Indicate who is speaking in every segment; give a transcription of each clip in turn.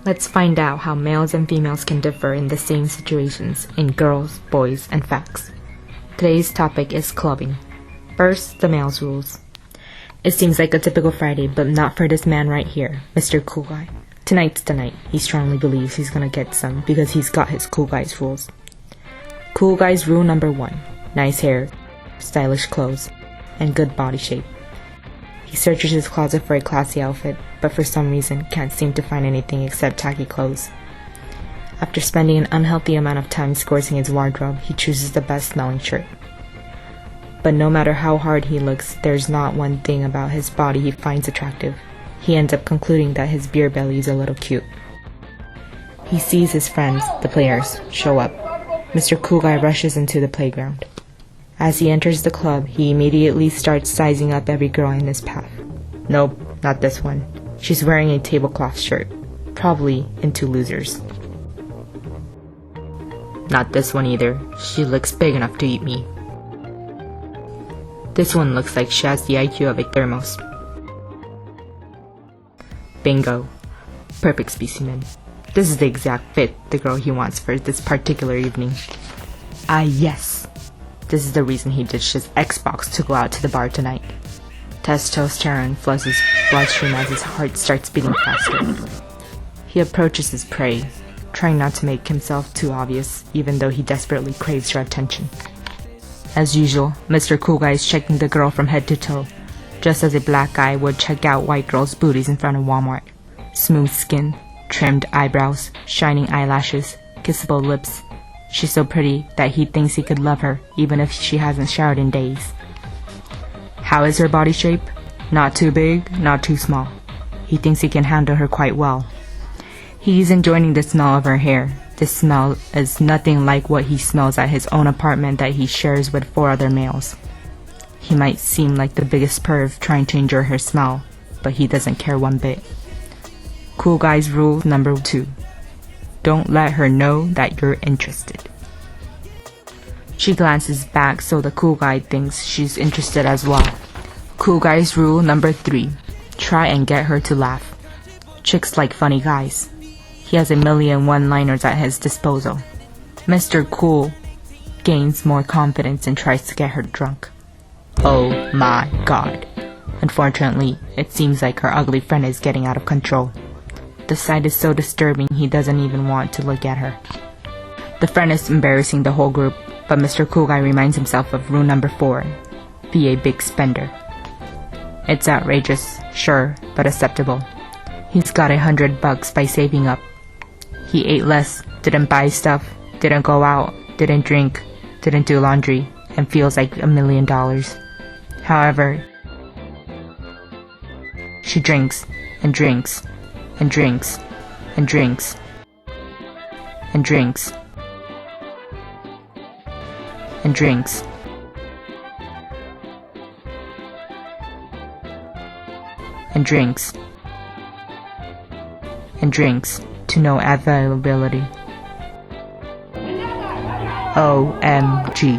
Speaker 1: Let's find out how males and females can differ in the same situations in girls, boys, and facts. Today's topic is clubbing. First, the males' rules. It seems like a typical Friday, but not for this man right here, Mr. Cool Guy. Tonight's the night. He strongly believes he's gonna get some because he's got his cool guy's rules. Cool guy's rule number 1. Nice hair, stylish clothes, and good body shape. He searches his closet for a classy outfit, but for some reason can't seem to find anything except tacky clothes. After spending an unhealthy amount of time scourging his wardrobe, he chooses the best smelling shirt. But no matter how hard he looks, there's not one thing about his body he finds attractive. He ends up concluding that his beer belly is a little cute. He sees his friends, the players, show up. Mr. Cool Guy rushes into the playground. As he enters the club, he immediately starts sizing up every girl in his path. Nope, not this one. She's wearing a tablecloth shirt. Probably into losers. Not this one either. She looks big enough to eat me. This one looks like she has the IQ of a thermos. Bingo. Perfect specimen. This is the exact fit the girl he wants for this particular evening. Ah yes. This is the reason he ditched his Xbox to go out to the bar tonight. Testosterone floods his bloodstream as his heart starts beating faster. He approaches his prey, trying not to make himself too obvious, even though he desperately craves her attention. As usual, Mr. Cool Guy is checking the girl from head to toe, just as a black guy would check out white girls' booties in front of Walmart. Smooth skin, trimmed eyebrows, shining eyelashes, kissable lips. She's so pretty that he thinks he could love her even if she hasn't showered in days. How is her body shape? Not too big, not too small. He thinks he can handle her quite well. He's enjoying the smell of her hair. This smell is nothing like what he smells at his own apartment that he shares with 4 other males. He might seem like the biggest perv trying to enjoy her smell, but he doesn't care one bit. Cool Guy's rule number 2. Don't let her know that you're interested. She glances back so the cool guy thinks she's interested as well. Cool Guy's rule number 3. Try and get her to laugh. Chicks like funny guys. He has a million one-liners at his disposal. Mr. Cool gains more confidence and tries to get her drunk. Oh my god. Unfortunately, it seems like her ugly friend is getting out of control. The sight is so disturbing he doesn't even want to look at her. The friend is embarrassing the whole group, but Mr. Cool Guy reminds himself of rule number 4. Be a big spender. It's outrageous, sure, but acceptable. He's got $100 by saving up. He ate less, didn't buy stuff, didn't go out, didn't drink, didn't do laundry, and feels like $1 million. However, she drinks and drinks and drinks and drinks and drinks and drinks and drinks and drinks to no availability. OMG.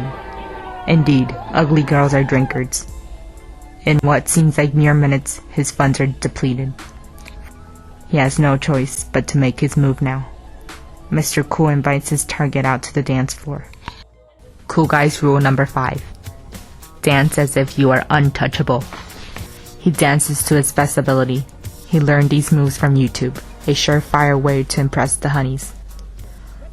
Speaker 1: Indeed, ugly girls are drinkers. In what seems like mere minutes, his funds are depleted. He has no choice but to make his move now. Mr. Cool invites his target out to the dance floor. Cool Guy's rule number 5. Dance as if you are untouchable. He dances to his best ability. He learned these moves from YouTube, a surefire way to impress the honeys.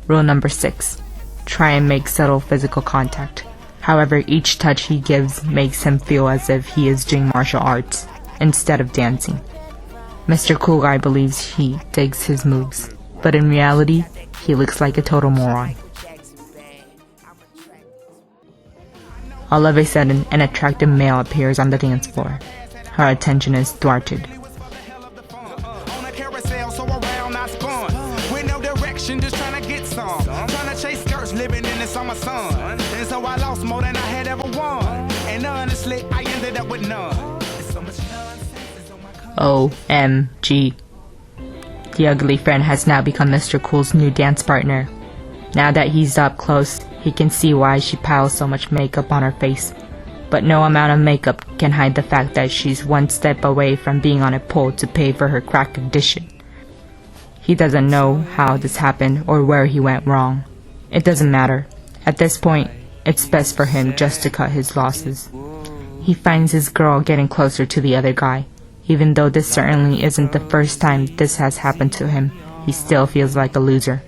Speaker 1: Rule number 6. Try and make subtle physical contact. However, each touch he gives makes him feel as if he is doing martial arts instead of dancing. Mr. Cool Guy believes he digs his moves, but in reality, he looks like a total moron. All of a sudden, an attractive male appears on the dance floor. Her attention is thwarted. OMG. The ugly friend has now become Mr. Cool's new dance partner. Now that he's up close, he can see why she piles so much makeup on her face. But no amount of makeup can hide the fact that she's one step away from being on a pole to pay for her crack addiction. He doesn't know how this happened or where he went wrong. It doesn't matter. At this point, it's best for him just to cut his losses. He finds his girl getting closer to the other guy. Even though this certainly isn't the first time this has happened to him, he still feels like a loser.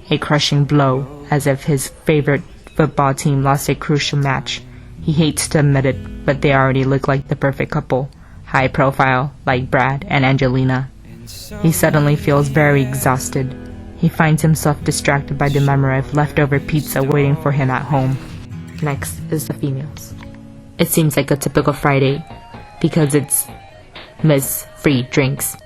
Speaker 1: A crushing blow, as if his favorite football team lost a crucial match. He hates to admit it, but they already look like the perfect couple, high profile, like Brad and Angelina. He suddenly feels very exhausted. He finds himself distracted by the memory of leftover pizza waiting for him at home. Next is the females. It seems like a typical Friday, because it's Miss Free Drinks.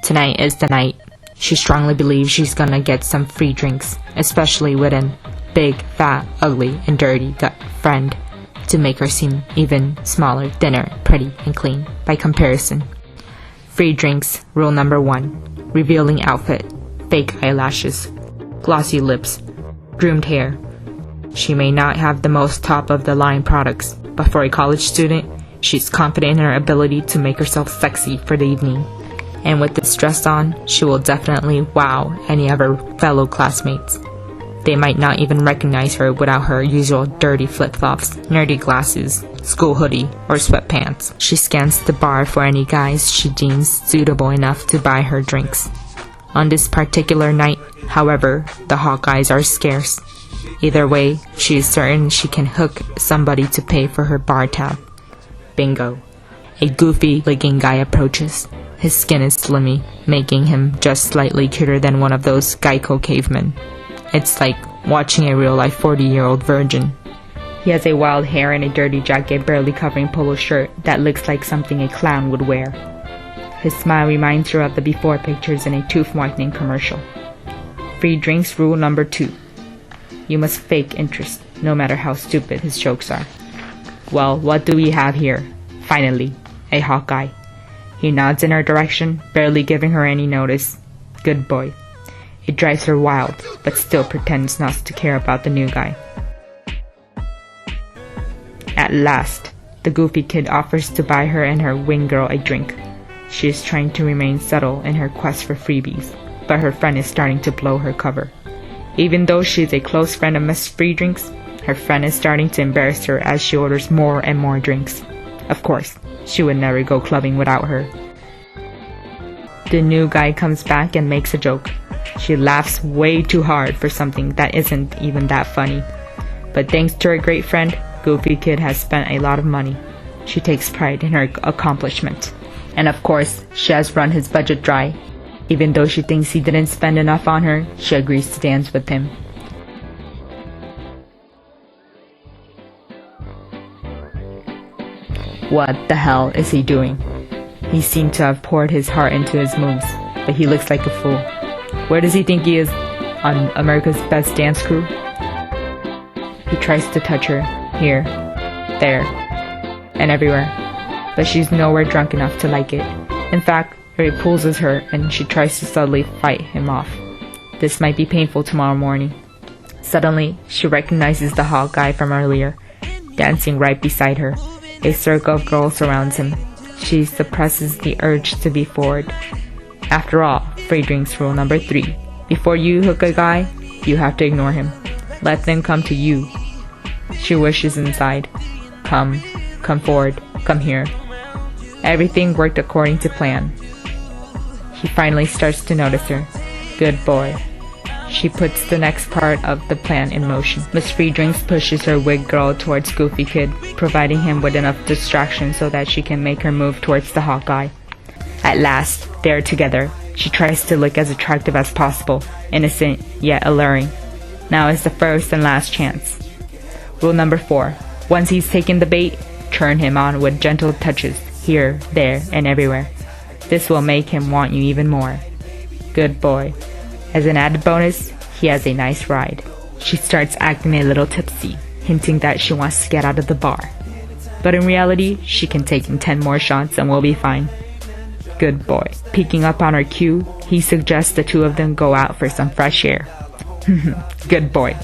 Speaker 1: Tonight is the night. She strongly believes she's gonna get some free drinks, especially with a big, fat, ugly, and dirty gut friend to make her seem even smaller, thinner, pretty, and clean by comparison. Free drinks, rule number 1. Revealing outfit, fake eyelashes, glossy lips, groomed hair. She may not have the most top-of-the-line products, but for a college student, she's confident in her ability to make herself sexy for the evening. And with this dress on, she will definitely wow any of her fellow classmates. They might not even recognize her without her usual dirty flip-flops, nerdy glasses, school hoodie, or sweatpants. She scans the bar for any guys she deems suitable enough to buy her drinks. On this particular night, however, the hot guys are scarce. Either way, she is certain she can hook somebody to pay for her bar tab. Bingo. A goofy-looking guy approaches. His skin is slimy, making him just slightly cuter than one of those Geico cavemen. It's like watching a real-life 40-year-old virgin. He has a wild hair and a dirty jacket barely covering polo shirt that looks like something a clown would wear. His smile reminds her of the before pictures in a tooth whitening commercial. Free drinks rule number 2. You must fake interest, no matter how stupid his jokes are. Well, what do we have here? Finally, a hot guy. He nods in her direction, barely giving her any notice. Good boy. It drives her wild, but still pretends not to care about the new guy. At last, the goofy kid offers to buy her and her wing girl a drink. She is trying to remain subtle in her quest for freebies, but her friend is starting to blow her cover. Even though she is a close friend of Miss Free Drinks, her friend is starting to embarrass her as she orders more and more drinks. Of course, she would never go clubbing without her. The new guy comes back and makes a joke. She laughs way too hard for something that isn't even that funny. But thanks to her great friend, Goofy Kid has spent a lot of money. She takes pride in her accomplishment. And of course, she has run his budget dry. Even though she thinks he didn't spend enough on her, she agrees to dance with him. What the hell is he doing? He seemed to have poured his heart into his moves, but he looks like a fool. Where does he think he is? On America's Best Dance Crew? He tries to touch her, here, there, and everywhere, but she's nowhere drunk enough to like it. In fact, it repulses her and she tries to subtly fight him off. This might be painful tomorrow morning. Suddenly, she recognizes the hot guy from earlier, dancing right beside her. A circle of girls surrounds him. She suppresses the urge to be forward. After all, free drinks rule number 3. Before you hook a guy, you have to ignore him. Let them come to you. She wishes inside. Come forward, come here. Everything worked according to plan. He finally starts to notice her. Good boy. She puts the next part of the plan in motion. Miss Free Drinks pushes her wig girl towards Goofy Kid, providing him with enough distraction so that she can make her move towards the hot guy. At last, they're together. She tries to look as attractive as possible, innocent yet alluring. Now is the first and last chance. Rule number 4. Once he's taken the bait, turn him on with gentle touches, here, there, and everywhere. This will make him want you even more. Good boy. As an added bonus, he has a nice ride. She starts acting a little tipsy, hinting that she wants to get out of the bar. But in reality, she can take in 10 more shots and we'll be fine. Good boy. Picking up on her cue, he suggests the two of them go out for some fresh air. Good boy.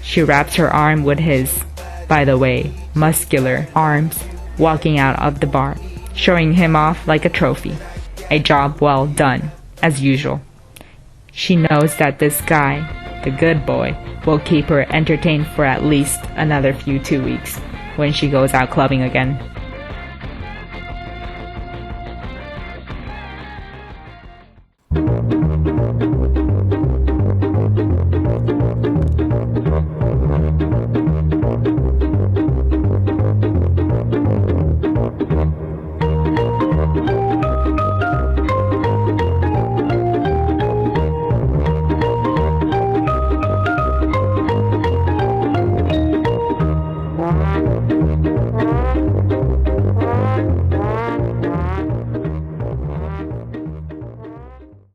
Speaker 1: She wraps her arm with his, by the way, muscular arms, walking out of the bar, showing him off like a trophy. A job well done. as usual. She knows that this guy, the good boy, will keep her entertained for at least another 2 weeks when she goes out clubbing again.